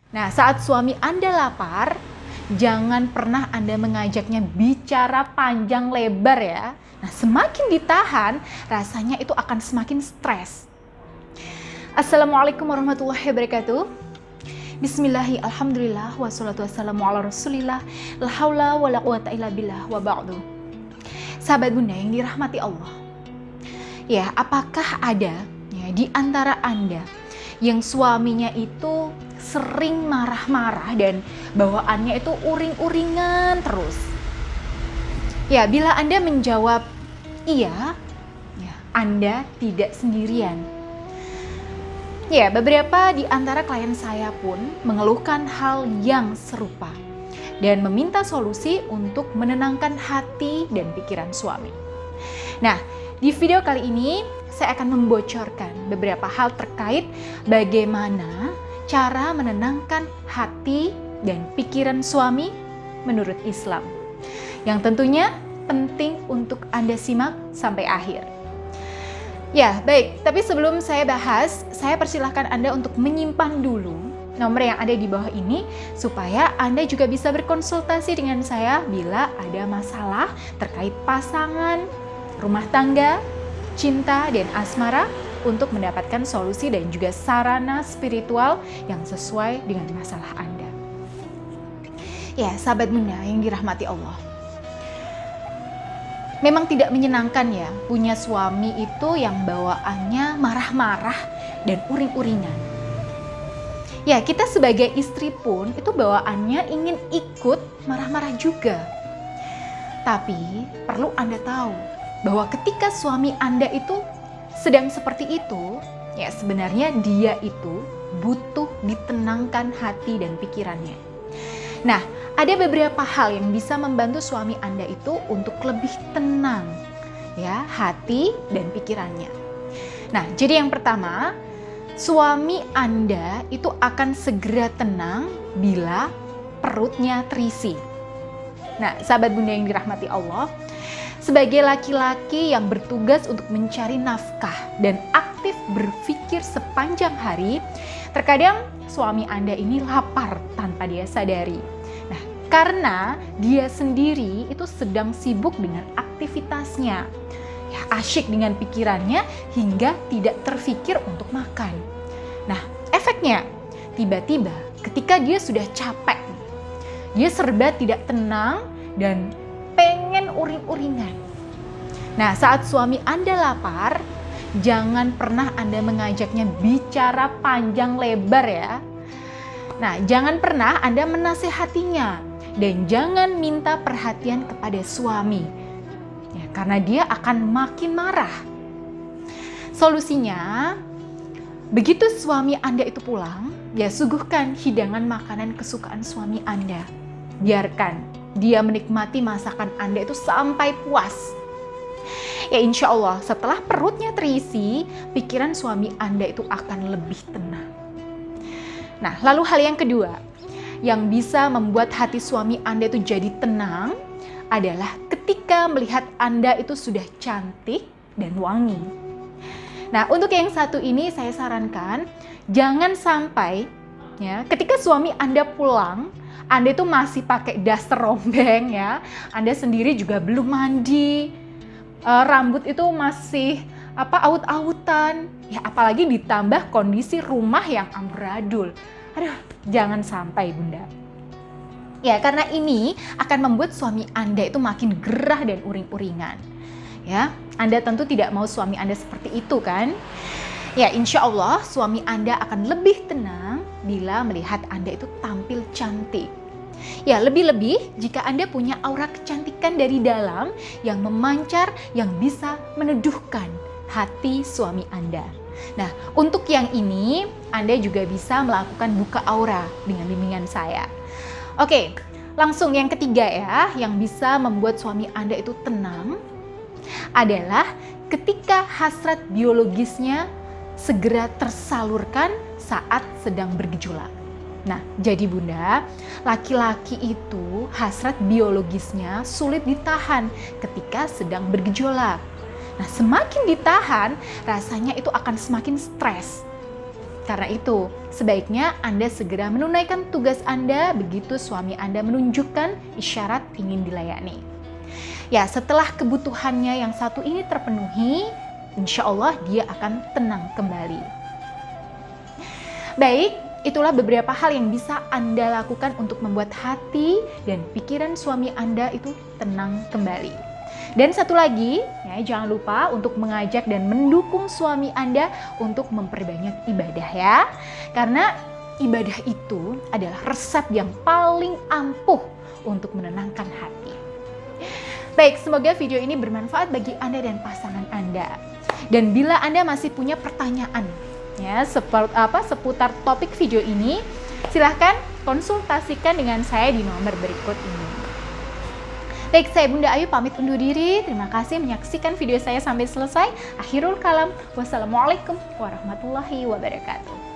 Nah, saat suami Anda lapar, jangan pernah Anda mengajaknya bicara panjang lebar ya. Nah, semakin ditahan, rasanya itu akan semakin stres. Assalamualaikum warahmatullahi wabarakatuh. Bismillahi alhamdulillah wassalatu wassalamu ala rasulillah la haula wala quwata illa billah wa ba'du. Sahabat Bunda yang dirahmati Allah. Ya, apakah ada di antara Anda yang suaminya itu sering marah-marah dan bawaannya itu uring-uringan terus? Ya, bila Anda menjawab iya, ya, Anda tidak sendirian. Ya, beberapa di antara klien saya pun mengeluhkan hal yang serupa dan meminta solusi untuk menenangkan hati dan pikiran suami. Nah, di video kali ini saya akan membocorkan beberapa hal terkait bagaimana cara menenangkan hati dan pikiran suami menurut Islam. Yang tentunya penting untuk Anda simak sampai akhir. Ya, baik. Tapi sebelum saya bahas, saya persilahkan Anda untuk menyimpan dulu nomor yang ada di bawah ini supaya Anda juga bisa berkonsultasi dengan saya bila ada masalah terkait pasangan, rumah tangga, cinta, dan asmara untuk mendapatkan solusi dan juga sarana spiritual yang sesuai dengan masalah Anda. Ya, sahabat Bunda yang dirahmati Allah. Memang tidak menyenangkan ya punya suami itu yang bawaannya marah-marah dan uring-uringan. Ya, kita sebagai istri pun itu bawaannya ingin ikut marah-marah juga. Tapi perlu Anda tahu bahwa ketika suami Anda itu sedang seperti itu, ya sebenarnya dia itu butuh ditenangkan hati dan pikirannya. Nah, ada beberapa hal yang bisa membantu suami Anda itu untuk lebih tenang ya, hati dan pikirannya. Nah, jadi yang pertama, suami Anda itu akan segera tenang bila perutnya terisi. Nah, sahabat Bunda yang dirahmati Allah, sebagai laki-laki yang bertugas untuk mencari nafkah dan aktif berpikir sepanjang hari, terkadang suami Anda ini lapar tanpa dia sadari. Nah, karena dia sendiri itu sedang sibuk dengan aktivitasnya, ya, asyik dengan pikirannya hingga tidak terfikir untuk makan. Nah, efeknya tiba-tiba ketika dia sudah capek, dia serba tidak tenang dan pengen uring-uringan. Nah, saat suami Anda lapar, jangan pernah Anda mengajaknya bicara panjang lebar ya. Nah, jangan pernah Anda menasehatinya dan jangan minta perhatian kepada suami. Ya, karena dia akan makin marah. Solusinya, begitu suami Anda itu pulang, ya suguhkan hidangan makanan kesukaan suami Anda. Biarkan dia menikmati masakan Anda itu sampai puas. Ya, insya Allah setelah perutnya terisi, pikiran suami Anda itu akan lebih tenang. Nah, lalu hal yang kedua yang bisa membuat hati suami Anda itu jadi tenang adalah ketika melihat Anda itu sudah cantik dan wangi. Nah, untuk yang satu ini saya sarankan jangan sampai ya ketika suami Anda pulang, Anda itu masih pakai daster rombeng ya, Anda sendiri juga belum mandi, rambut itu masih aut-autan, ya apalagi ditambah kondisi rumah yang amburadul. Aduh, jangan sampai Bunda. Ya, karena ini akan membuat suami Anda itu makin gerah dan uring-uringan. Ya, Anda tentu tidak mau suami Anda seperti itu kan? Ya, insya Allah suami Anda akan lebih tenang bila melihat Anda itu tampil cantik. Ya, lebih-lebih jika Anda punya aura kecantikan dari dalam yang memancar, yang bisa meneduhkan hati suami Anda. Nah, untuk yang ini, Anda juga bisa melakukan buka aura dengan bimbingan saya. Oke, langsung yang ketiga ya, yang bisa membuat suami Anda itu tenang adalah ketika hasrat biologisnya segera tersalurkan saat sedang bergejolak. Nah, jadi Bunda, laki-laki itu hasrat biologisnya sulit ditahan ketika sedang bergejolak. Nah, semakin ditahan, rasanya itu akan semakin stres. Karena itu, sebaiknya Anda segera menunaikan tugas Anda begitu suami Anda menunjukkan isyarat ingin dilayani. Ya, setelah kebutuhannya yang satu ini terpenuhi, insya Allah dia akan tenang kembali. Baik, itulah beberapa hal yang bisa Anda lakukan untuk membuat hati dan pikiran suami Anda itu tenang kembali. Dan satu lagi, ya, jangan lupa untuk mengajak dan mendukung suami Anda untuk memperbanyak ibadah ya. Karena ibadah itu adalah resep yang paling ampuh untuk menenangkan hati. Baik, semoga video ini bermanfaat bagi Anda dan pasangan Anda. Dan bila Anda masih punya pertanyaan ya seputar topik video ini, silahkan konsultasikan dengan saya di nomor berikut ini. Baik, saya Bunda Ayu pamit undur diri. Terima kasih menyaksikan video saya sampai selesai. Akhirul kalam. Wassalamualaikum warahmatullahi wabarakatuh.